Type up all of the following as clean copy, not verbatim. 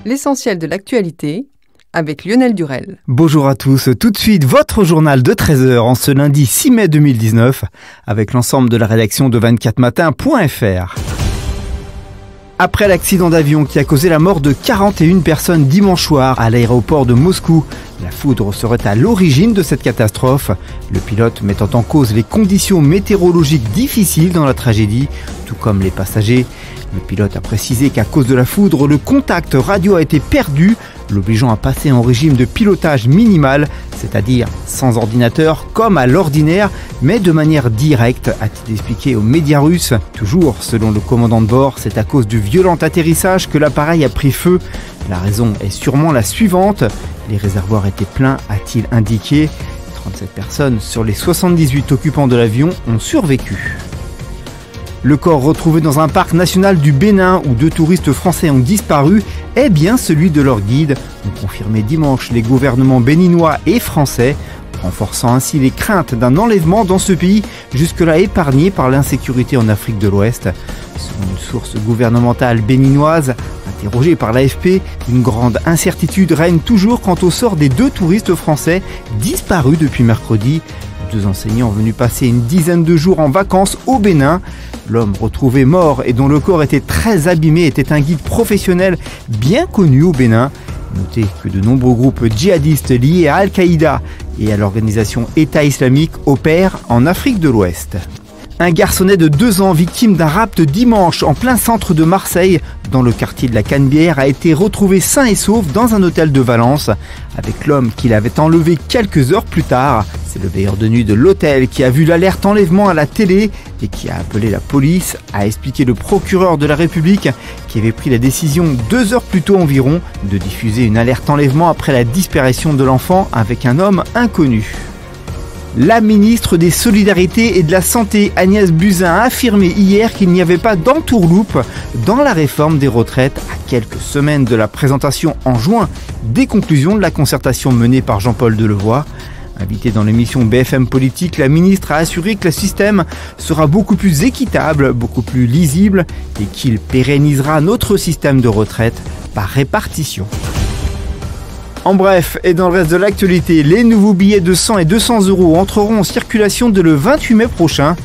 L'essentiel de l'actualité avec Lionel Durel. Bonjour à tous, tout de suite votre journal de 13h en ce lundi 6 mai 2019 avec l'ensemble de la rédaction de 24matin.fr. Après l'accident d'avion qui a causé la mort de 41 personnes dimanche soir à l'aéroport de Moscou, la foudre serait à l'origine de cette catastrophe. Le pilote mettant en cause les conditions météorologiques difficiles dans la tragédie, tout comme les passagers. Le pilote a précisé qu'à cause de la foudre, le contact radio a été perdu, l'obligeant à passer en régime de pilotage minimal, c'est-à-dire sans ordinateur comme à l'ordinaire, mais de manière directe, a-t-il expliqué aux médias russes. Toujours selon le commandant de bord, c'est à cause du violent atterrissage que l'appareil a pris feu. La raison est sûrement la suivante, les réservoirs étaient pleins, a-t-il indiqué. 37 personnes sur les 78 occupants de l'avion ont survécu. Le corps retrouvé dans un parc national du Bénin où 2 touristes français ont disparu est bien celui de leur guide, ont confirmé dimanche les gouvernements béninois et français, renforçant ainsi les craintes d'un enlèvement dans ce pays jusque-là épargné par l'insécurité en Afrique de l'Ouest. Selon une source gouvernementale béninoise, interrogée par l'AFP, une grande incertitude règne toujours quant au sort des 2 touristes français disparus depuis mercredi. 2 enseignants venus passer une dizaine de jours en vacances au Bénin. L'homme retrouvé mort et dont le corps était très abîmé était un guide professionnel bien connu au Bénin. Notez que de nombreux groupes djihadistes liés à Al-Qaïda et à l'organisation État islamique opèrent en Afrique de l'Ouest. Un garçonnet de 2 ans victime d'un rapt dimanche en plein centre de Marseille, dans le quartier de la Canebière, a été retrouvé sain et sauf dans un hôtel de Valence, avec l'homme qui l'avait enlevé quelques heures plus tard. C'est le veilleur de nuit de l'hôtel qui a vu l'alerte enlèvement à la télé et qui a appelé la police, a expliqué le procureur de la République qui avait pris la décision 2 heures plus tôt environ de diffuser une alerte enlèvement après la disparition de l'enfant avec un homme inconnu. La ministre des Solidarités et de la Santé, Agnès Buzyn, a affirmé hier qu'il n'y avait pas d'entourloupe dans la réforme des retraites à quelques semaines de la présentation en juin des conclusions de la concertation menée par Jean-Paul Delevoye. Invitée dans l'émission BFM Politique, la ministre a assuré que le système sera beaucoup plus équitable, beaucoup plus lisible et qu'il pérennisera notre système de retraite par répartition. En bref, et dans le reste de l'actualité, les nouveaux billets de 100 et 200 € entreront en circulation dès le 28 mai prochain.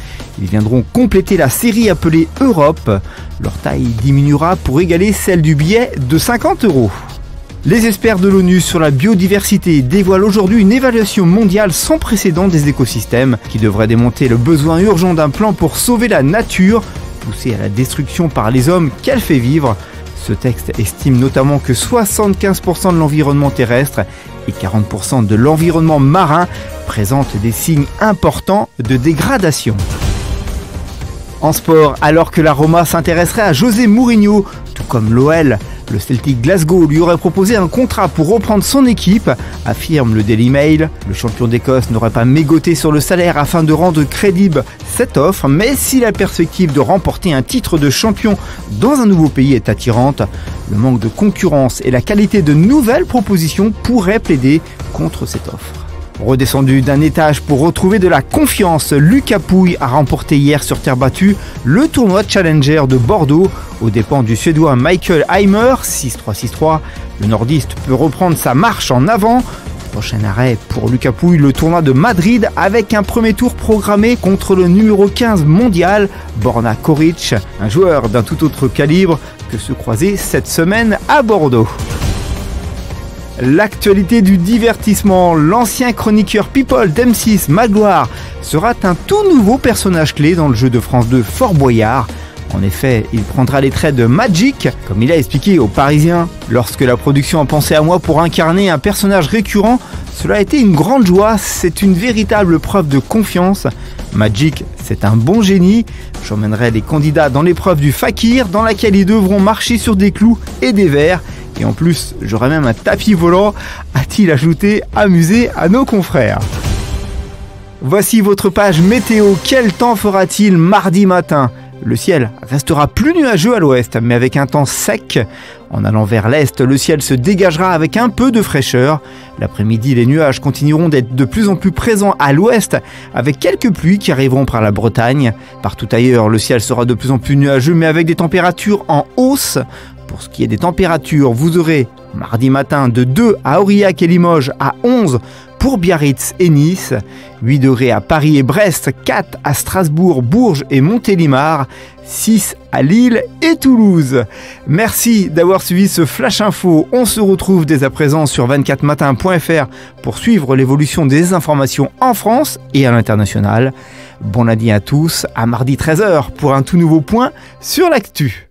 Ils viendront compléter la série appelée Europe. Leur taille diminuera pour égaler celle du billet de 50 €. Les experts de l'ONU sur la biodiversité dévoilent aujourd'hui une évaluation mondiale sans précédent des écosystèmes qui devrait démontrer le besoin urgent d'un plan pour sauver la nature, poussée à la destruction par les hommes qu'elle fait vivre. Ce texte estime notamment que 75% de l'environnement terrestre et 40% de l'environnement marin présentent des signes importants de dégradation. En sport, alors que la Roma s'intéresserait à José Mourinho, tout comme l'OL, le Celtic Glasgow lui aurait proposé un contrat pour reprendre son équipe, affirme le Daily Mail. Le champion d'Écosse n'aurait pas mégoté sur le salaire afin de rendre crédible cette offre, mais si la perspective de remporter un titre de champion dans un nouveau pays est attirante, le manque de concurrence et la qualité de nouvelles propositions pourraient plaider contre cette offre. Redescendu d'un étage pour retrouver de la confiance, Lucas Pouille a remporté hier sur terre battue le tournoi Challenger de Bordeaux aux dépens du Suédois Michael Heimer, 6-3-6-3. Le nordiste peut reprendre sa marche en avant. Prochain arrêt pour Lucas Pouille, le tournoi de Madrid avec un premier tour programmé contre le numéro 15 mondial, Borna Coric, un joueur d'un tout autre calibre que se croiser cette semaine à Bordeaux. L'actualité du divertissement, l'ancien chroniqueur People d'M6, Magloire, sera un tout nouveau personnage clé dans le jeu de France 2 Fort Boyard. En effet, il prendra les traits de Magic, comme il a expliqué aux Parisiens. Lorsque la production a pensé à moi pour incarner un personnage récurrent, cela a été une grande joie, c'est une véritable preuve de confiance. Magic, c'est un bon génie. J'emmènerai les candidats dans l'épreuve du Fakir, dans laquelle ils devront marcher sur des clous et des verres. Et en plus, j'aurai même un tapis volant, a-t-il ajouté, amusé à nos confrères. Voici votre page météo. Quel temps fera-t-il mardi matin ? Le ciel restera plus nuageux à l'ouest, mais avec un temps sec. En allant vers l'est, le ciel se dégagera avec un peu de fraîcheur. L'après-midi, les nuages continueront d'être de plus en plus présents à l'ouest, avec quelques pluies qui arriveront par la Bretagne. Partout ailleurs, le ciel sera de plus en plus nuageux, mais avec des températures en hausse. Pour ce qui est des températures, vous aurez mardi matin de 2 à Aurillac et Limoges, à 11 pour Biarritz et Nice, 8 degrés à Paris et Brest, 4 à Strasbourg, Bourges et Montélimar, 6 à Lille et Toulouse. Merci d'avoir suivi ce Flash Info. On se retrouve dès à présent sur 24matin.fr pour suivre l'évolution des informations en France et à l'international. Bon lundi à tous, à mardi 13h pour un tout nouveau point sur l'actu.